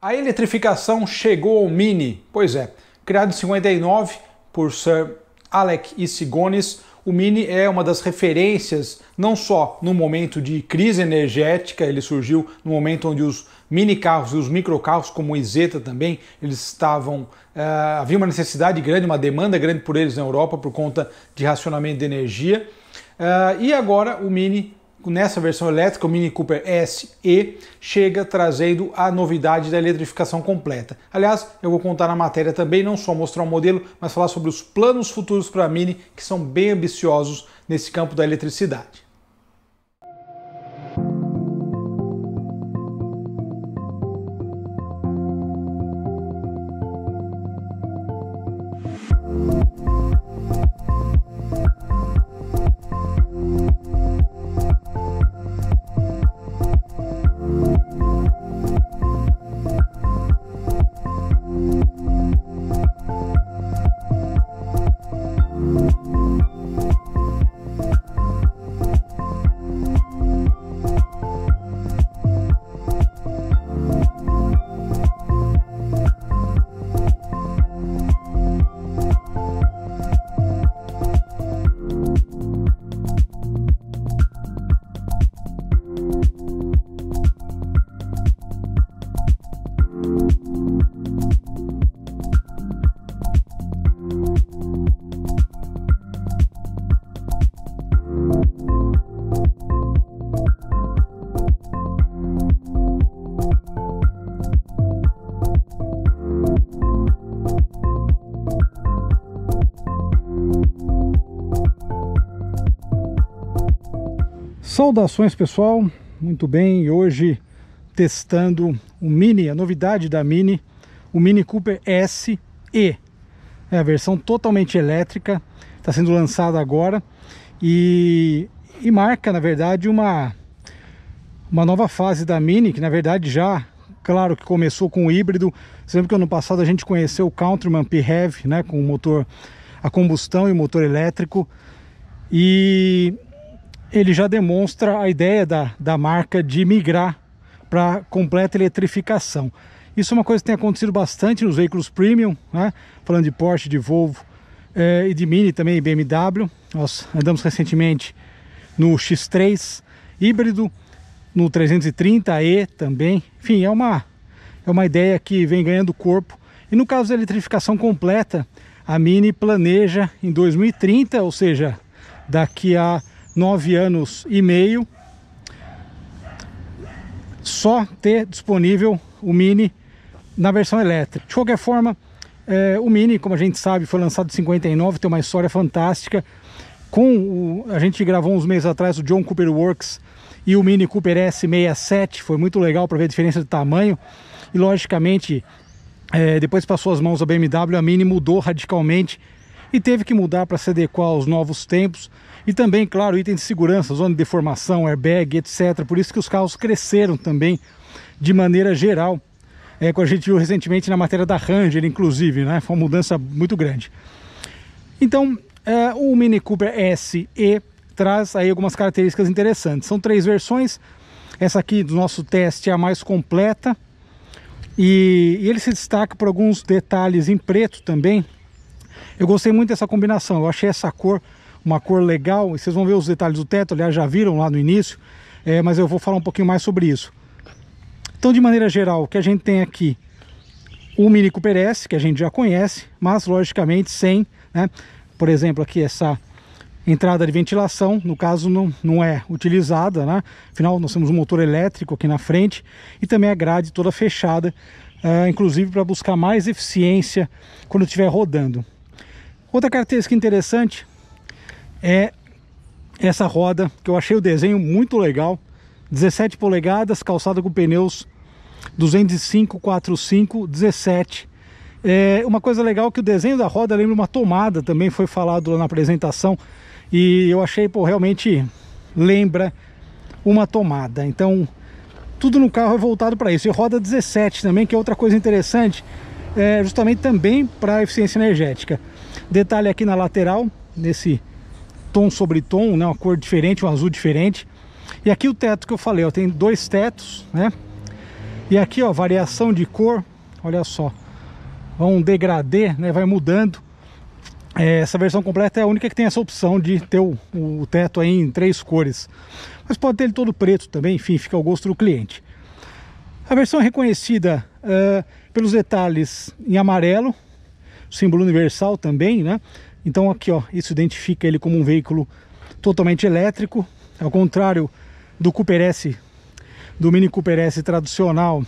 A eletrificação chegou ao Mini. Pois é, criado em 59 por Sir Alec E. Sigonis, o Mini é uma das referências não só no momento de crise energética, ele surgiu no momento onde os mini carros e os microcarros, como o Isetta também, eles estavam... havia uma necessidade grande, uma demanda grande por eles na Europa por conta de racionamento de energia. E agora o Mini, nessa versão elétrica, o Mini Cooper SE, chega trazendo a novidade da eletrificação completa. Aliás, eu vou contar na matéria também, não só mostrar o modelo, mas falar sobre os planos futuros para a Mini, que são bem ambiciosos nesse campo da eletricidade. Saudações pessoal, muito bem, e hoje testando o Mini, a novidade da Mini, o Mini Cooper SE. É a versão totalmente elétrica, está sendo lançada agora e marca na verdade uma nova fase da Mini, que na verdade já, claro que começou com o híbrido. Você lembra que ano passado a gente conheceu o Countryman PHEV, né, com o motor a combustão e o motor elétrico, e ele já demonstra a ideia da marca de migrar para completa eletrificação. Isso é uma coisa que tem acontecido bastante nos veículos premium, né? Falando de Porsche, de Volvo e de Mini também, BMW. Nós andamos recentemente no X3 híbrido, no 330e também. Enfim, é uma ideia que vem ganhando corpo. E no caso da eletrificação completa, a Mini planeja em 2030, ou seja, daqui a 9 anos e meio, só ter disponível o Mini na versão elétrica. De qualquer forma, o Mini, como a gente sabe, foi lançado em 59, tem uma história fantástica. A gente gravou uns meses atrás o John Cooper Works e o Mini Cooper S67, foi muito legal para ver a diferença de tamanho. E logicamente, depois passou as mãos a BMW, a Mini mudou radicalmente e teve que mudar para se adequar aos novos tempos. E também, claro, itens de segurança, zona de deformação, airbag, etc. Por isso que os carros cresceram também de maneira geral. Como a gente viu recentemente na matéria da Ranger, inclusive, né? Foi uma mudança muito grande. Então, o Mini Cooper SE traz aí algumas características interessantes. São 3 versões. Essa aqui do nosso teste é a mais completa. E ele se destaca por alguns detalhes em preto também. Eu gostei muito dessa combinação. Eu achei essa cor uma cor legal, e vocês vão ver os detalhes do teto, aliás já viram lá no início, mas eu vou falar um pouquinho mais sobre isso. Então, de maneira geral, o que a gente tem aqui, o Mini Cooper S, que a gente já conhece, mas logicamente sem, né, por exemplo, aqui essa entrada de ventilação, no caso não é utilizada, né? Afinal nós temos um motor elétrico aqui na frente e também a grade toda fechada, inclusive para buscar mais eficiência quando estiver rodando. Outra característica interessante é essa roda, que eu achei o desenho muito legal, 17 polegadas, calçada com pneus 205/45/17. Uma coisa legal é que o desenho da roda lembra uma tomada, também foi falado lá na apresentação, e eu achei, pô, realmente lembra uma tomada. Então tudo no carro é voltado para isso. E roda 17 também, que é outra coisa interessante, justamente também para eficiência energética. Detalhe aqui na lateral, nesse tom sobre tom, né, uma cor diferente, um azul diferente. E aqui o teto que eu falei, ó, tem 2 tetos, né? E aqui, ó, variação de cor, olha só, um degradê, né, vai mudando. Essa versão completa é a única que tem essa opção de ter o teto aí em 3 cores. Mas pode ter ele todo preto também, enfim, fica ao gosto do cliente. A versão é reconhecida pelos detalhes em amarelo, símbolo universal também, né? Então aqui, ó, isso identifica ele como um veículo totalmente elétrico, ao contrário do Cooper S, do Mini Cooper S tradicional.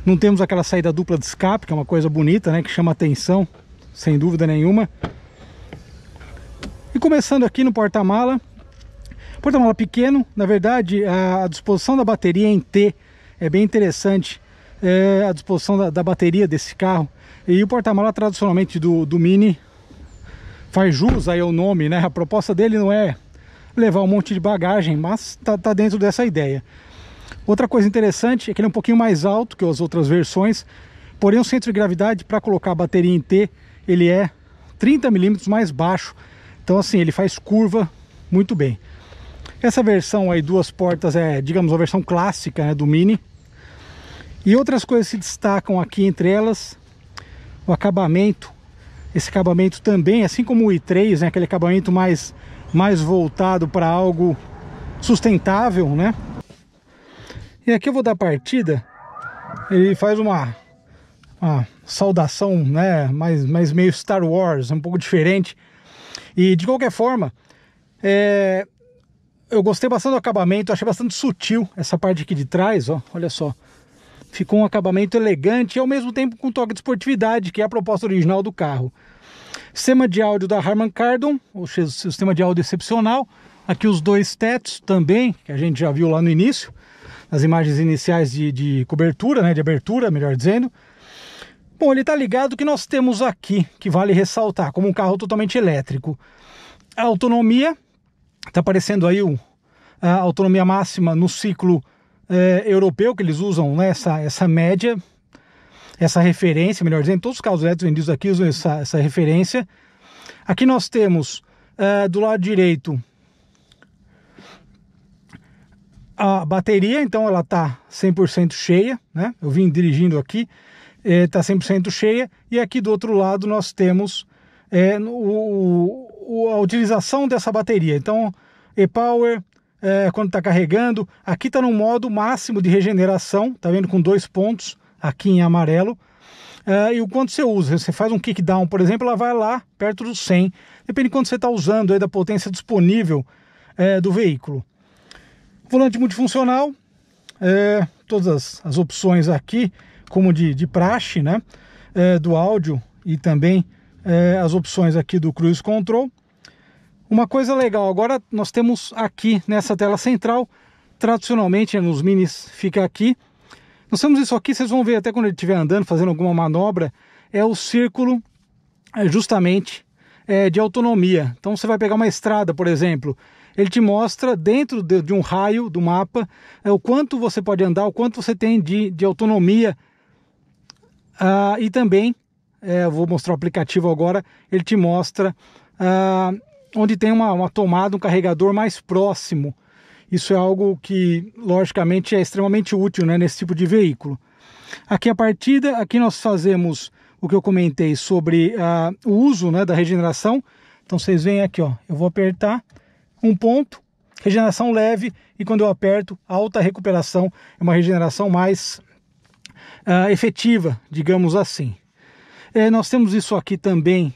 Não temos aquela saída dupla de escape, que é uma coisa bonita, né, que chama atenção, sem dúvida nenhuma. E começando aqui no porta-mala pequeno, na verdade a disposição da bateria em T é bem interessante, a disposição da bateria desse carro. E o porta-mala tradicionalmente do Mini faz jus aí ao nome, né? A proposta dele não é levar um monte de bagagem, mas tá dentro dessa ideia. Outra coisa interessante é que ele é um pouquinho mais alto que as outras versões, porém o centro de gravidade para colocar a bateria em T, ele é 30 milímetros mais baixo. Então assim, ele faz curva muito bem. Essa versão aí, 2 portas, é, digamos, a versão clássica, né, do Mini. E outras coisas se destacam aqui, entre elas o acabamento. Esse acabamento também, assim como o i3, né, aquele acabamento mais voltado para algo sustentável, né? E aqui eu vou dar partida. Ele faz uma saudação, né, mais meio Star Wars, um pouco diferente. E de qualquer forma, eu gostei bastante do acabamento, achei bastante sutil essa parte aqui de trás, ó, olha só. Ficou um acabamento elegante e ao mesmo tempo com um toque de esportividade, que é a proposta original do carro. Sistema de áudio da Harman Kardon, o sistema de áudio excepcional. Aqui os 2 tetos também, que a gente já viu lá no início, nas imagens iniciais de cobertura, né, de abertura, melhor dizendo. Bom, ele está ligado que nós temos aqui, que vale ressaltar, como um carro totalmente elétrico. A autonomia, está aparecendo aí a autonomia máxima no ciclo europeu, que eles usam, né, essa média, essa referência, melhor dizendo, todos os carros elétricos vendidos aqui usam essa referência. Aqui nós temos, do lado direito, a bateria, então ela está 100% cheia, né? Eu vim dirigindo aqui, está 100% cheia, e aqui do outro lado nós temos a utilização dessa bateria. Então, e-Power, quando está carregando, aqui está no modo máximo de regeneração, tá vendo, com 2 pontos aqui em amarelo. E o quanto você usa, você faz um kickdown, por exemplo, ela vai lá perto dos 100, depende de quanto você está usando aí, da potência disponível do veículo. Volante multifuncional, todas as opções aqui, como de praxe, né, do áudio, e também as opções aqui do Cruise Control. Uma coisa legal, agora nós temos aqui nessa tela central, tradicionalmente nos Minis fica aqui. Nós temos isso aqui, vocês vão ver até quando ele estiver andando, fazendo alguma manobra, é o círculo justamente de autonomia. Então você vai pegar uma estrada, por exemplo, ele te mostra dentro de um raio do mapa o quanto você pode andar, o quanto você tem de autonomia. E também, eu vou mostrar o aplicativo agora, ele te mostra onde tem uma tomada, um carregador mais próximo. Isso é algo que, logicamente, é extremamente útil, né, nesse tipo de veículo. Aqui a partida, aqui nós fazemos o que eu comentei sobre o uso, né, da regeneração. Então vocês veem aqui, ó, eu vou apertar um ponto, regeneração leve, e quando eu aperto, alta recuperação, é uma regeneração mais efetiva, digamos assim. Nós temos isso aqui também,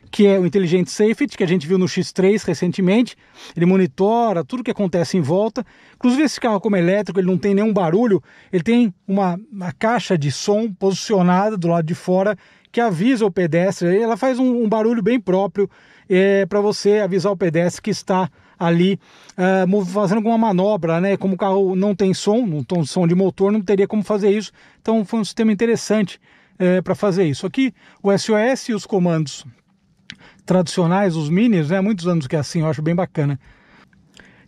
que é o Intelligent Safety, que a gente viu no X3 recentemente. Ele monitora tudo que acontece em volta. Inclusive esse carro, como elétrico, ele não tem nenhum barulho, ele tem uma caixa de som posicionada do lado de fora, que avisa o pedestre. Ela faz um barulho bem próprio para você avisar o pedestre que está ali fazendo alguma manobra, né? Como o carro não tem som de motor, não teria como fazer isso. Então foi um sistema interessante para fazer isso. Aqui o SOS e os comandos tradicionais, os Minis, né? Muitos anos que é assim, eu acho bem bacana.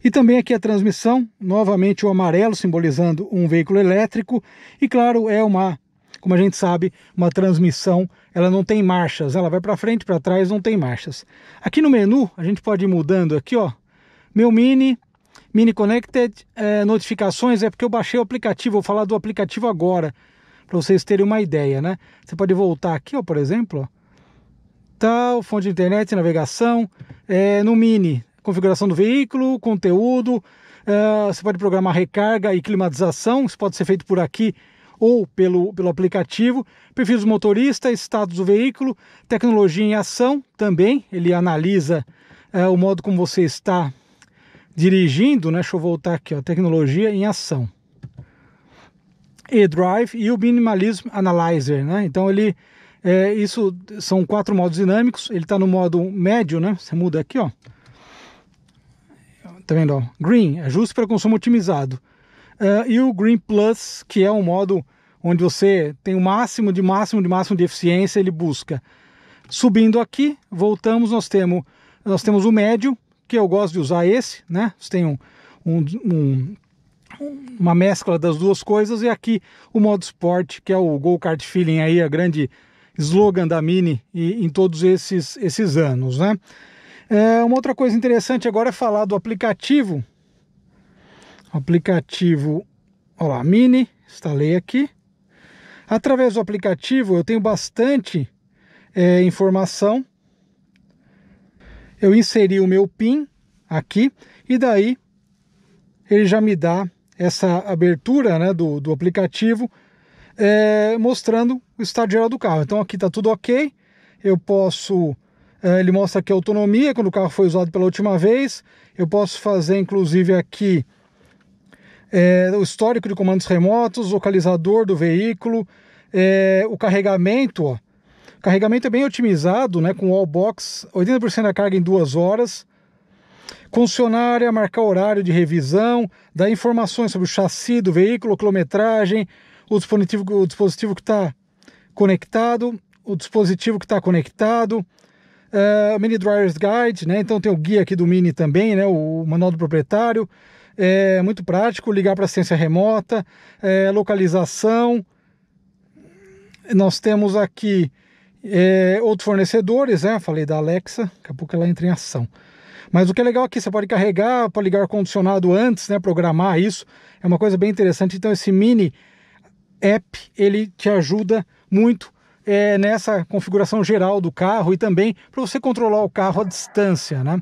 E também aqui a transmissão, novamente o amarelo simbolizando um veículo elétrico. E claro, como a gente sabe, uma transmissão, ela não tem marchas, ela vai para frente, para trás, não tem marchas. Aqui no menu, a gente pode ir mudando aqui, ó, meu Mini, Mini Connected, notificações, é porque eu baixei o aplicativo, vou falar do aplicativo agora, para vocês terem uma ideia, né? Você pode voltar aqui, ó, por exemplo, ó. Tal, fonte de internet, navegação, no Mini, configuração do veículo, conteúdo, você pode programar recarga e climatização, isso pode ser feito por aqui ou pelo aplicativo, perfil do motorista, status do veículo, tecnologia em ação também, ele analisa o modo como você está dirigindo, né? Deixa eu voltar aqui, ó, tecnologia em ação. E-Drive e o Minimalism Analyzer, né? Então ele, isso são 4 modos dinâmicos, ele está no modo médio, né? Você muda aqui, ó. Tá vendo, ó? Green, ajuste para consumo otimizado. E o Green Plus, que é um modo onde você tem o máximo de eficiência, ele busca. Subindo aqui, voltamos, nós temos o médio, que eu gosto de usar esse, né? Você tem uma mescla das duas coisas, e aqui o modo Sport, que é o Go-Kart Feeling, aí, a grande slogan da Mini em todos esses anos, né? Uma outra coisa interessante agora é falar do aplicativo. Olha lá, Mini, instalei aqui. Através do aplicativo eu tenho bastante informação. Eu inseri o meu PIN aqui e daí ele já me dá essa abertura, né, do aplicativo, mostrando o estado geral do carro. Então aqui está tudo ok. Eu posso... ele mostra aqui a autonomia, quando o carro foi usado pela última vez. Eu posso fazer, inclusive, aqui o histórico de comandos remotos, localizador do veículo, o carregamento. Ó. O carregamento é bem otimizado, né, com Wallbox, 80% da carga em 2 horas. Concessionária, marcar horário de revisão, dar informações sobre o chassi do veículo, quilometragem, o dispositivo que está conectado, Mini Driver's Guide, né? Então tem o guia aqui do Mini também, né? O manual do proprietário, muito prático, ligar para assistência remota, localização. Nós temos aqui outros fornecedores, né? Falei da Alexa, daqui a pouco ela entra em ação. Mas o que é legal aqui, você pode carregar, pode ligar o ar-condicionado antes, né? Programar isso, é uma coisa bem interessante. Então esse Mini App, ele te ajuda muito nessa configuração geral do carro e também para você controlar o carro à distância, né?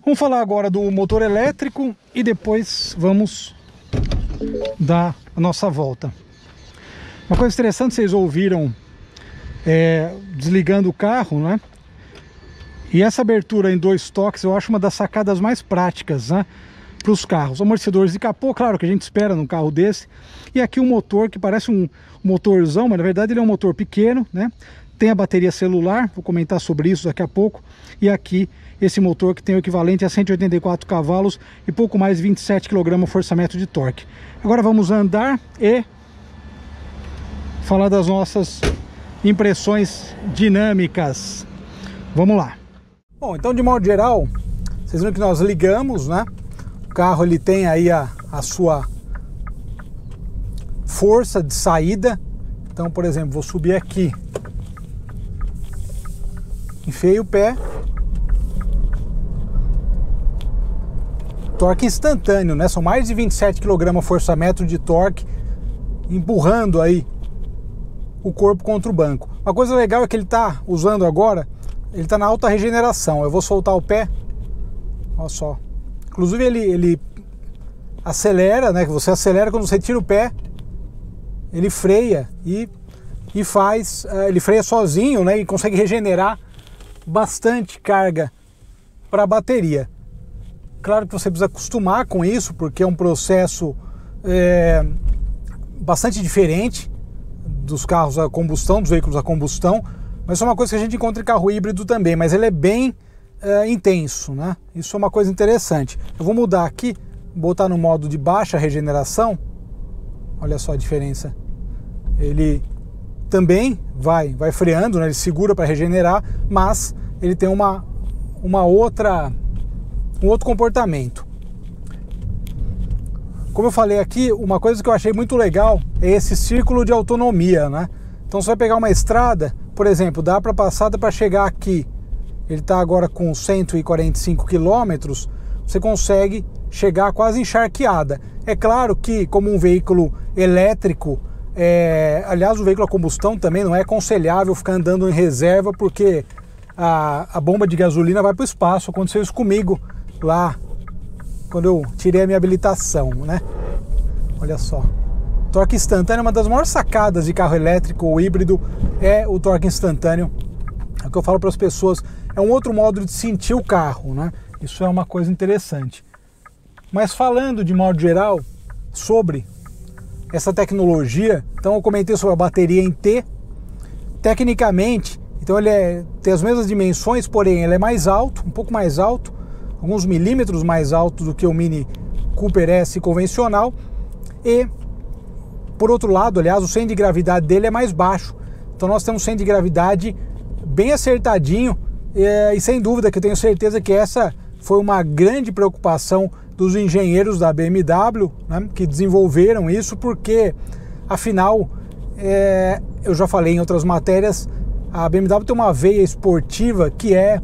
Vamos falar agora do motor elétrico e depois vamos dar a nossa volta. Uma coisa interessante, vocês ouviram desligando o carro, né? E essa abertura em 2 toques eu acho uma das sacadas mais práticas, né, para os carros. Amortecedores de capô, claro que a gente espera num carro desse. E aqui um motor que parece um motorzão, mas na verdade ele é um motor pequeno, né? Tem a bateria celular, vou comentar sobre isso daqui a pouco. E aqui esse motor que tem o equivalente a 184 cavalos e pouco mais de 27 kgfm de torque. Agora vamos andar e falar das nossas impressões dinâmicas. Vamos lá. Bom, então de modo geral, vocês viram que nós ligamos, né? O carro ele tem aí a sua força de saída. Então, por exemplo, vou subir aqui, enfiei o pé, torque instantâneo, né? São mais de 27 kgfm de torque, empurrando aí o corpo contra o banco. Uma coisa legal é que ele está usando agora, ele está na alta regeneração. Eu vou soltar o pé, olha só. Inclusive ele acelera, né? Que você acelera quando você tira o pé, ele freia e faz, ele freia sozinho, né? E consegue regenerar bastante carga para a bateria. Claro que você precisa acostumar com isso, porque é um processo bastante diferente dos carros a combustão, dos veículos a combustão, mas é uma coisa que a gente encontra em carro híbrido também, mas ele é bem intenso, né? Isso é uma coisa interessante. Eu vou mudar aqui, botar no modo de baixa regeneração, olha só a diferença. Ele também vai freando, né? Ele segura para regenerar, mas ele tem um outro comportamento. Como eu falei aqui, uma coisa que eu achei muito legal é esse círculo de autonomia, né? Então você vai pegar uma estrada, por exemplo, dá para chegar aqui, ele está agora com 145 km, você consegue chegar quase encharqueada. É claro que, como um veículo elétrico, aliás, o veículo a combustão também não é aconselhável ficar andando em reserva, porque a bomba de gasolina vai para o espaço. Aconteceu isso comigo lá quando eu tirei a minha habilitação, né? Olha só. Torque instantâneo, uma das maiores sacadas de carro elétrico ou híbrido é o torque instantâneo. É o que eu falo para as pessoas, é um outro modo de sentir o carro, né? Isso é uma coisa interessante. Mas falando de modo geral sobre essa tecnologia, então eu comentei sobre a bateria em T. Tecnicamente, então ele tem as mesmas dimensões, porém ele é mais alto, um pouco mais alto, alguns milímetros mais alto do que o Mini Cooper S convencional. E, por outro lado, aliás, o centro de gravidade dele é mais baixo. Então nós temos um centro de gravidade bem acertadinho, e sem dúvida que eu tenho certeza que essa foi uma grande preocupação dos engenheiros da BMW, né, que desenvolveram isso, porque afinal, eu já falei em outras matérias, a BMW tem uma veia esportiva que é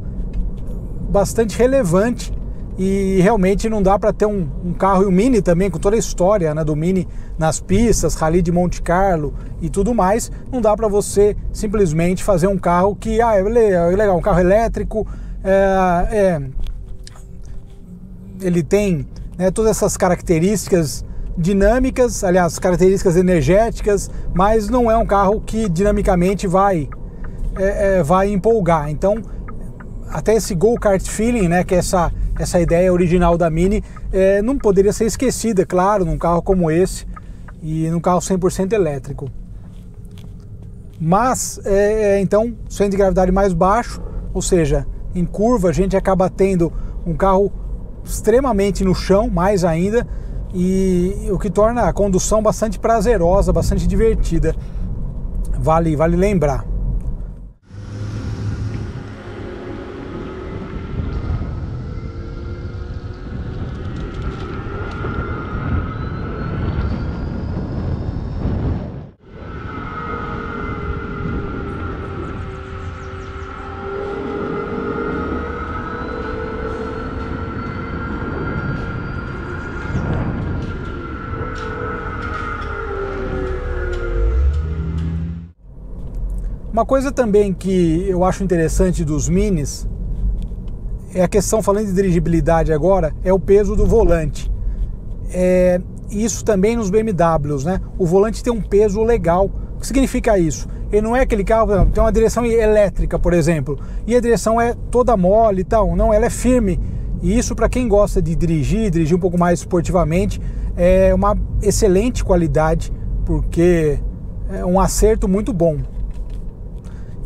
bastante relevante, e realmente não dá para ter um carro, e o Mini também, com toda a história, né, do Mini nas pistas, Rally de Monte Carlo e tudo mais, não dá para você simplesmente fazer um carro que é legal, um carro elétrico, ele tem, né, todas essas características dinâmicas, aliás, características energéticas, mas não é um carro que dinamicamente vai empolgar. Então, até esse go-kart feeling, né, que é essa ideia original da Mini, não poderia ser esquecida, claro, num carro como esse e num carro 100% elétrico. Mas, então, centro de gravidade mais baixo, ou seja, em curva a gente acaba tendo um carro extremamente no chão, mais ainda, e o que torna a condução bastante prazerosa, bastante divertida. Vale lembrar. Uma coisa também que eu acho interessante dos Minis é a questão, falando de dirigibilidade agora, é o peso do volante. Isso também nos BMWs, né? O volante tem um peso legal. O que significa isso? Ele não é aquele carro, tem uma direção elétrica, por exemplo, e a direção é toda mole e tal. Não, ela é firme. E isso, para quem gosta de dirigir um pouco mais esportivamente, é uma excelente qualidade, porque é um acerto muito bom.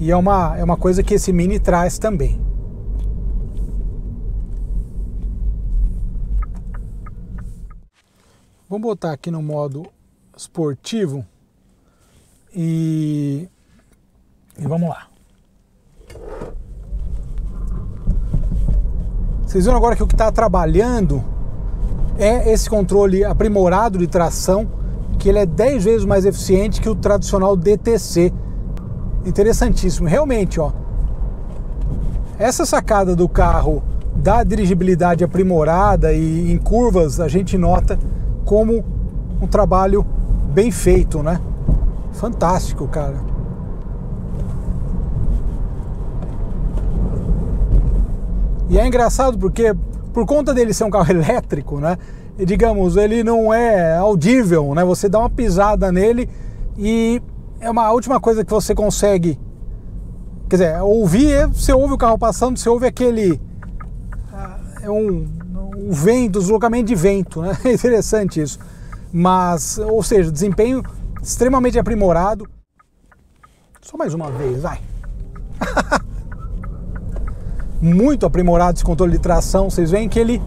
E é uma coisa que esse Mini traz também. Vamos botar aqui no modo esportivo e vamos lá. Vocês viram agora que o que está trabalhando é esse controle aprimorado de tração, que ele é 10 vezes mais eficiente que o tradicional DTC. Interessantíssimo, realmente, ó. Essa sacada do carro da dirigibilidade aprimorada, e em curvas a gente nota como um trabalho bem feito, né? Fantástico, cara. E é engraçado porque, por conta dele ser um carro elétrico, né? E, digamos, ele não é audível, né? Você dá uma pisada nele e é uma última coisa que você consegue, quer dizer, ouvir, você ouve o carro passando, você ouve aquele um vento, deslocamento de vento, né? É interessante isso. Mas, ou seja, desempenho extremamente aprimorado. Só mais uma vez, vai. Muito aprimorado esse controle de tração. Vocês veem que ele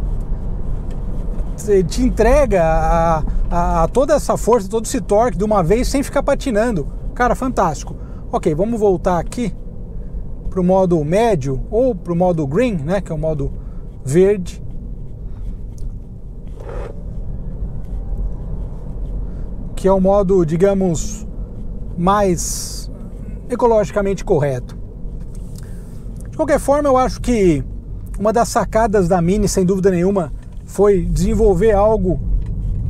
te entrega a toda essa força, todo esse torque de uma vez sem ficar patinando. Cara, fantástico. Ok, vamos voltar aqui para o modo médio ou para o modo green, né, que é o modo verde. Que é o modo, digamos, mais ecologicamente correto. De qualquer forma, eu acho que uma das sacadas da Mini, sem dúvida nenhuma, foi desenvolver algo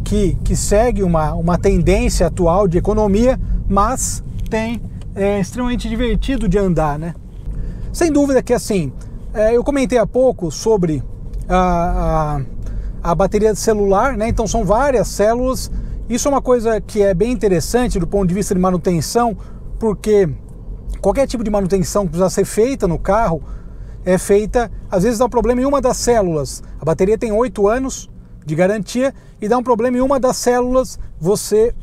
que segue uma tendência atual de economia, mas é extremamente divertido de andar, né? Sem dúvida que assim, eu comentei há pouco sobre a bateria de celular, né? Então são várias células. Isso é uma coisa que é bem interessante do ponto de vista de manutenção, porque qualquer tipo de manutenção que precisa ser feita no carro é feita, às vezes dá um problema em uma das células. A bateria tem 8 anos de garantia e dá um problema em uma das células, você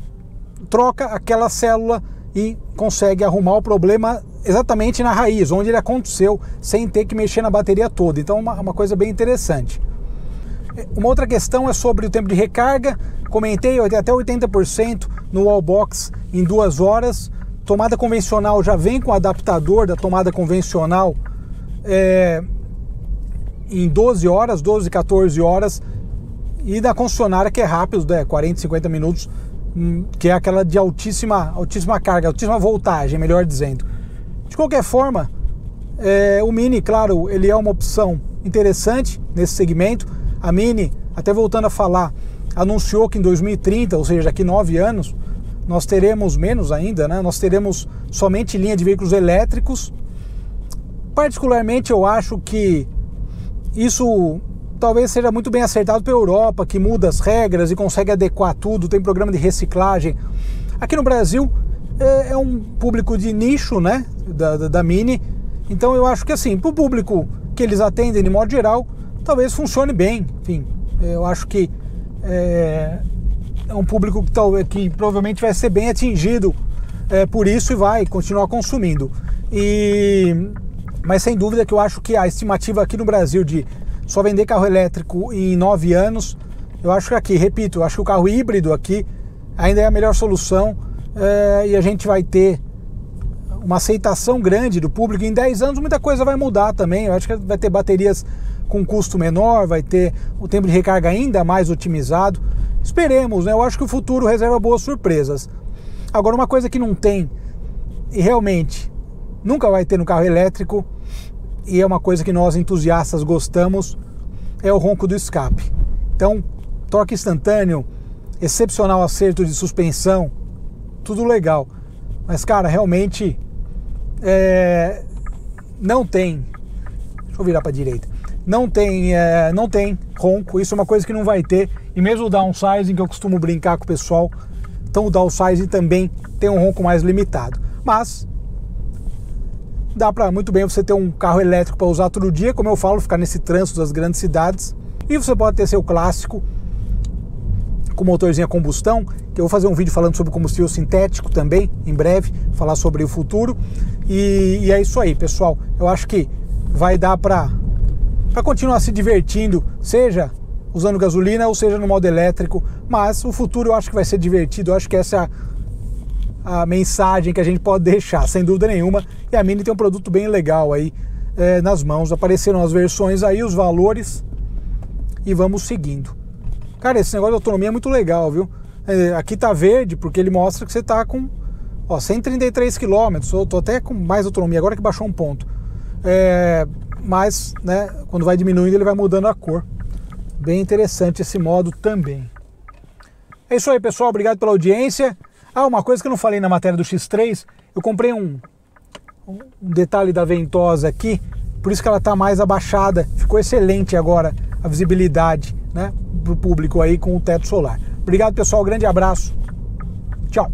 troca aquela célula e consegue arrumar o problema exatamente na raiz, onde ele aconteceu, sem ter que mexer na bateria toda. Então é uma coisa bem interessante. Uma outra questão é sobre o tempo de recarga. Comentei, até 80% no Wallbox em 2 horas. Tomada convencional já vem com o adaptador da tomada convencional em 12 horas, 12, 14 horas. E da concessionária que é rápido, 40, 50 minutos, que é aquela de altíssima carga, altíssima voltagem, melhor dizendo. De qualquer forma, o Mini, claro, ele é uma opção interessante nesse segmento. A Mini, até voltando a falar, anunciou que em 2030, ou seja, daqui 9 anos, nós teremos menos ainda, né? Nós teremos somente linha de veículos elétricos. Particularmente eu acho que isso talvez seja muito bem acertado pela Europa, que muda as regras e consegue adequar tudo, tem programa de reciclagem. Aqui no Brasil é um público de nicho, né, da Mini, então eu acho que assim, para o público que eles atendem de modo geral, talvez funcione bem. Enfim, eu acho que é um público que provavelmente vai ser bem atingido por isso e vai continuar consumindo. Mas sem dúvida que eu acho que a estimativa aqui no Brasil de só vender carro elétrico em 9 anos, eu acho que aqui, repito, eu acho que o carro híbrido aqui ainda é a melhor solução, e a gente vai ter uma aceitação grande do público. Em 10 anos muita coisa vai mudar também. Eu acho que vai ter baterias com custo menor, vai ter o tempo de recarga ainda mais otimizado. Esperemos, né? Eu acho que o futuro reserva boas surpresas. Agora, uma coisa que não tem, e realmente nunca vai ter no carro elétrico, e é uma coisa que nós entusiastas gostamos, é o ronco do escape. Então, torque instantâneo, excepcional acerto de suspensão, tudo legal. Mas, cara, realmente não tem. Deixa eu virar para a direita. Não tem ronco. Isso é uma coisa que não vai ter. E mesmo o downsizing, que eu costumo brincar com o pessoal, então o downsizing também tem um ronco mais limitado. Mas dá para muito bem você ter um carro elétrico para usar todo dia, como eu falo, ficar nesse trânsito das grandes cidades. E você pode ter seu clássico com motorzinho a combustão, que eu vou fazer um vídeo falando sobre combustível sintético também, em breve, falar sobre o futuro. E é isso aí, pessoal. Eu acho que vai dar para continuar se divertindo, seja usando gasolina ou seja no modo elétrico, mas o futuro eu acho que vai ser divertido. Eu acho que essa é a mensagem que a gente pode deixar, sem dúvida nenhuma. E a Mini tem um produto bem legal aí nas mãos. Apareceram as versões aí, os valores, e vamos seguindo. Cara, esse negócio de autonomia é muito legal, viu? Aqui tá verde porque ele mostra que você tá com 133 km. Eu tô até com mais autonomia, agora que baixou um ponto. Mas, né, quando vai diminuindo ele vai mudando a cor. Bem interessante esse modo também. É isso aí, pessoal. Obrigado pela audiência. Uma coisa que eu não falei na matéria do X3, eu comprei um detalhe da ventosa aqui, por isso que ela tá mais abaixada. Ficou excelente agora a visibilidade, né, pro público aí com o teto solar. Obrigado, pessoal. Grande abraço. Tchau.